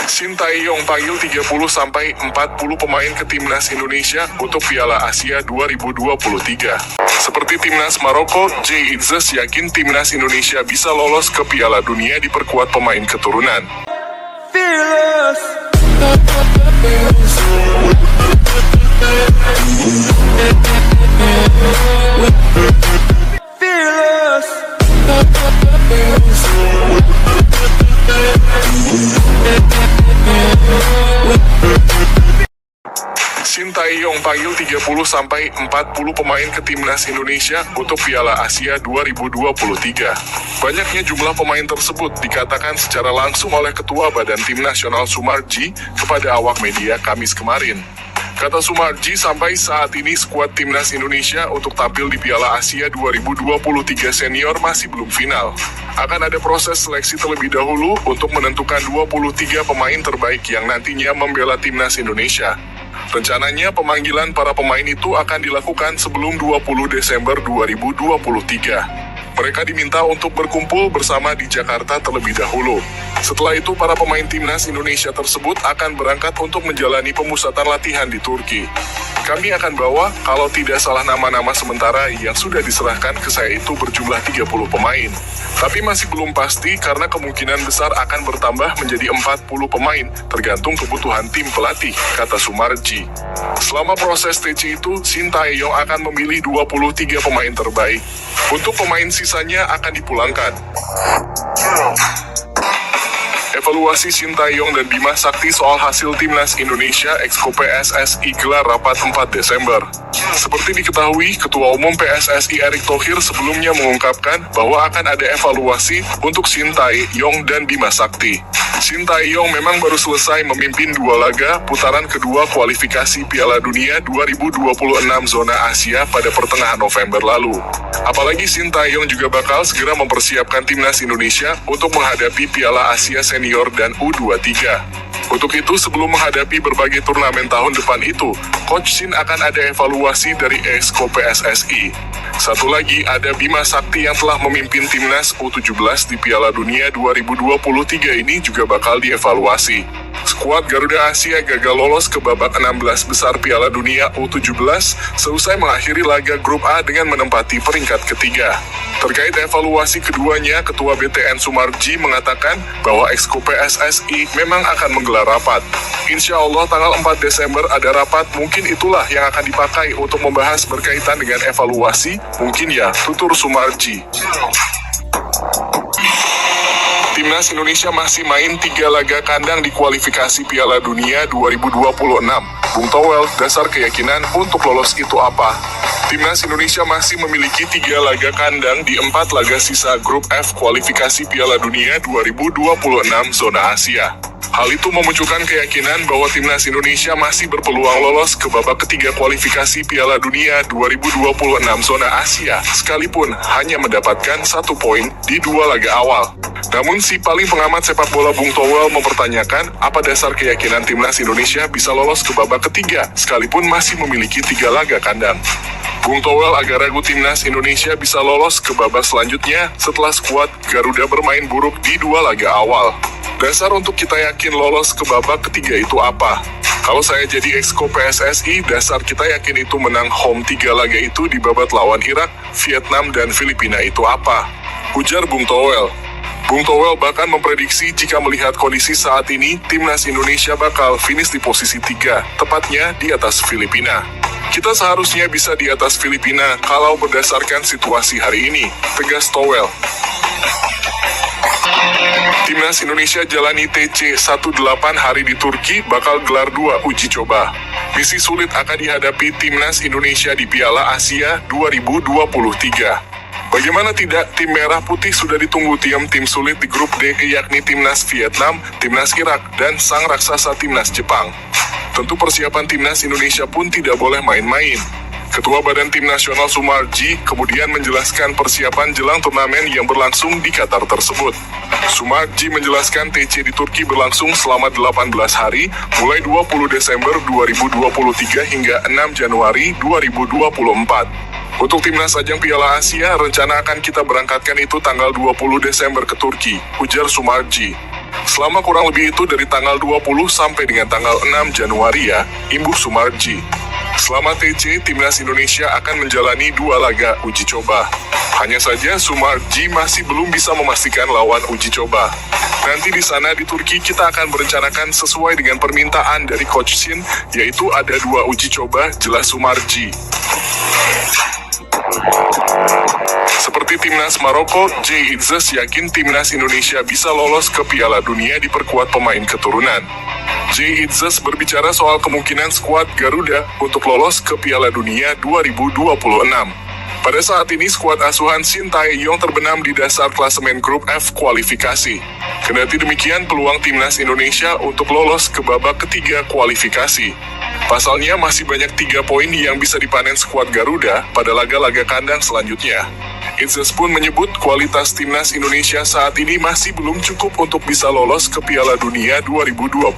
Sintayong panggil 30-40 pemain ke Timnas Indonesia untuk Piala Asia 2023. Seperti Timnas Maroko, Jay Itzes yakin Timnas Indonesia bisa lolos ke Piala Dunia diperkuat pemain keturunan. Sintayong panggil 30-40 pemain ke Timnas Indonesia untuk Piala Asia 2023. Banyaknya jumlah pemain tersebut dikatakan secara langsung oleh Ketua Badan Tim Nasional Sumarji kepada awak media Kamis kemarin. Kata Sumarji, sampai saat ini skuad Timnas Indonesia untuk tampil di Piala Asia 2023 senior masih belum final. Akan ada proses seleksi terlebih dahulu untuk menentukan 23 pemain terbaik yang nantinya membela Timnas Indonesia. Rencananya pemanggilan para pemain itu akan dilakukan sebelum 20 Desember 2023. Mereka diminta untuk berkumpul bersama di Jakarta terlebih dahulu. Setelah itu para pemain Timnas Indonesia tersebut akan berangkat untuk menjalani pemusatan latihan di Turki. Kami akan bawa, kalau tidak salah nama-nama sementara yang sudah diserahkan ke saya itu berjumlah 30 pemain. Tapi masih belum pasti karena kemungkinan besar akan bertambah menjadi 40 pemain, tergantung kebutuhan tim pelatih, kata Sumarji. Selama proses TC itu, Sintayong akan memilih 23 pemain terbaik. Untuk pemain sisanya akan dipulangkan. Evaluasi Sintayong dan Bima Sakti soal hasil Timnas Indonesia Exco PSSI gelar rapat 4 Desember. Seperti diketahui, Ketua Umum PSSI Erick Thohir sebelumnya mengungkapkan bahwa akan ada evaluasi untuk Sintayong dan Bima Sakti. Sintayong memang baru selesai memimpin 2 laga putaran kedua kualifikasi Piala Dunia 2026 zona Asia pada pertengahan November lalu. Apalagi Sintayong juga bakal segera mempersiapkan Timnas Indonesia untuk menghadapi Piala Asia Senior dan U23. Untuk itu, sebelum menghadapi berbagai turnamen tahun depan itu, Coach Sin akan ada evaluasi dari Exco PSSI. Satu lagi, ada Bima Sakti yang telah memimpin Timnas U17 di Piala Dunia 2023 ini juga bakal dievaluasi. Skuad Garuda Asia gagal lolos ke babak 16 besar Piala Dunia U17 seusai mengakhiri laga grup A dengan menempati peringkat ketiga. Terkait evaluasi keduanya, Ketua BTN Sumarji mengatakan bahwa Exco PSSI memang akan menggelar rapat. Insya Allah tanggal 4 Desember ada rapat, mungkin itulah yang akan dipakai untuk membahas berkaitan dengan evaluasi, mungkin ya, tutur Sumarji. Timnas Indonesia masih main 3 laga kandang di kualifikasi Piala Dunia 2026. Bung Towel, dasar keyakinan untuk lolos itu apa? Timnas Indonesia masih memiliki 3 laga kandang di 4 laga sisa grup F kualifikasi Piala Dunia 2026 zona Asia. Hal itu memunculkan keyakinan bahwa Timnas Indonesia masih berpeluang lolos ke babak ketiga kualifikasi Piala Dunia 2026 zona Asia, sekalipun hanya mendapatkan 1 poin di 2 laga awal. Namun si paling pengamat sepak bola Bung Towel mempertanyakan apa dasar keyakinan Timnas Indonesia bisa lolos ke babak ketiga, sekalipun masih memiliki 3 laga kandang. Bung Towel agak ragu Timnas Indonesia bisa lolos ke babak selanjutnya setelah skuad Garuda bermain buruk di 2 laga awal. Dasar untuk kita yakin lolos ke babak ketiga itu apa? Kalau saya jadi Exco PSSI, dasar kita yakin itu menang home 3 laga itu di babak lawan Irak, Vietnam, dan Filipina itu apa? Ujar Bung Towel. Bung Towel bahkan memprediksi jika melihat kondisi saat ini, Timnas Indonesia bakal finish di posisi 3, tepatnya di atas Filipina. Kita seharusnya bisa di atas Filipina kalau berdasarkan situasi hari ini, tegas Towel. Timnas Indonesia jalani TC 18 hari di Turki, bakal gelar 2 uji coba. Misi sulit akan dihadapi Timnas Indonesia di Piala Asia 2023. Bagaimana tidak, tim merah putih sudah ditunggu tim sulit di grup D, yakni Timnas Vietnam, Timnas Irak, dan sang raksasa Timnas Jepang. Tentu persiapan Timnas Indonesia pun tidak boleh main-main. Ketua Badan Tim Nasional Sumarji kemudian menjelaskan persiapan jelang turnamen yang berlangsung di Qatar tersebut. Sumarji menjelaskan TC di Turki berlangsung selama 18 hari, mulai 20 Desember 2023 hingga 6 Januari 2024. Untuk timnas ajang Piala Asia, rencana akan kita berangkatkan itu tanggal 20 Desember ke Turki, ujar Sumarji. Selama kurang lebih itu dari tanggal 20 sampai dengan tanggal 6 Januari ya, Imbu Sumarji. Selama TC, Timnas Indonesia akan menjalani 2 laga uji coba. Hanya saja Sumarji masih belum bisa memastikan lawan uji coba. Nanti di sana di Turki kita akan merencanakan sesuai dengan permintaan dari Coach Shin, yaitu ada 2 uji coba, jelas Sumarji. Seperti Timnas Maroko, Jay Itzes yakin Timnas Indonesia bisa lolos ke Piala Dunia diperkuat pemain keturunan. Jay Itzes berbicara soal kemungkinan skuad Garuda untuk lolos ke Piala Dunia 2026. Pada saat ini skuad asuhan Shin Tae-yong terbenam di dasar klasemen grup F kualifikasi. Kendati demikian, peluang Timnas Indonesia untuk lolos ke babak ketiga kualifikasi. Pasalnya masih banyak 3 poin yang bisa dipanen skuad Garuda pada laga-laga kandang selanjutnya. Itzes pun menyebut kualitas Timnas Indonesia saat ini masih belum cukup untuk bisa lolos ke Piala Dunia 2026.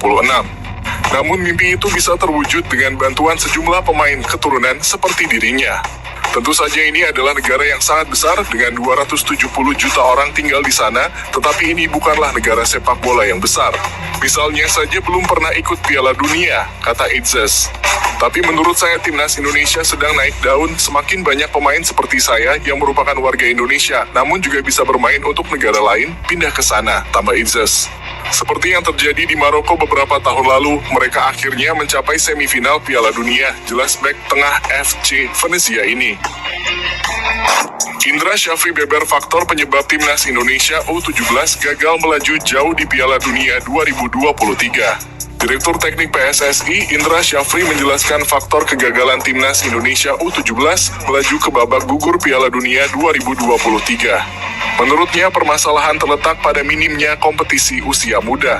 Namun mimpi itu bisa terwujud dengan bantuan sejumlah pemain keturunan seperti dirinya. Tentu saja ini adalah negara yang sangat besar dengan 270 juta orang tinggal di sana, tetapi ini bukanlah negara sepak bola yang besar. Misalnya saja belum pernah ikut Piala Dunia, kata Itzes. Tapi menurut saya Timnas Indonesia sedang naik daun, semakin banyak pemain seperti saya yang merupakan warga Indonesia, namun juga bisa bermain untuk negara lain, pindah ke sana, tambah Itzes. Seperti yang terjadi di Maroko beberapa tahun lalu, mereka akhirnya mencapai semifinal Piala Dunia, jelas bek tengah FC Venezia ini. Indra Syafri beber faktor penyebab Timnas Indonesia U17 gagal melaju jauh di Piala Dunia 2023. Direktur Teknik PSSI Indra Syafri menjelaskan faktor kegagalan Timnas Indonesia U17 melaju ke babak gugur Piala Dunia 2023. Menurutnya permasalahan terletak pada minimnya kompetisi usia muda.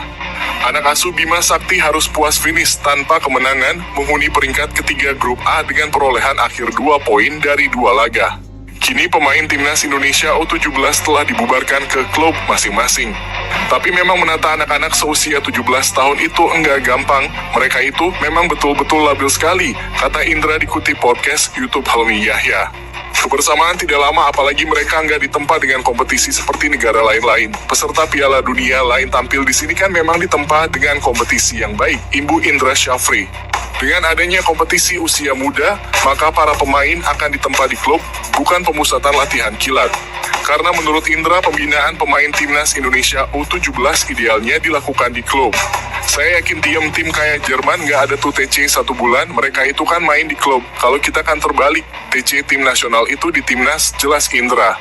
Anak asuh Bima Sakti harus puas finish tanpa kemenangan, menghuni peringkat ketiga grup A dengan perolehan akhir 2 poin dari 2 laga. Kini pemain Timnas Indonesia U17 telah dibubarkan ke klub masing-masing. Tapi memang menata anak-anak seusia 17 tahun itu enggak gampang, mereka itu memang betul-betul labil sekali, kata Indra dikutip podcast YouTube Helmi Yahya. Kebersamaan tidak lama apalagi mereka nggak ditempa dengan kompetisi seperti negara lain-lain. Peserta Piala Dunia lain tampil di sini kan memang ditempa dengan kompetisi yang baik, imbu Indra Syafri. Dengan adanya kompetisi usia muda, maka para pemain akan ditempa di klub, bukan pemusatan latihan kilat. Karena menurut Indra, pembinaan pemain Timnas Indonesia U17 idealnya dilakukan di klub. Saya yakin tim kayak Jerman nggak ada tuh TC 1 bulan, mereka itu kan main di klub. Kalau kita kan terbalik, TC tim nasional itu di Timnas, jelas Indra.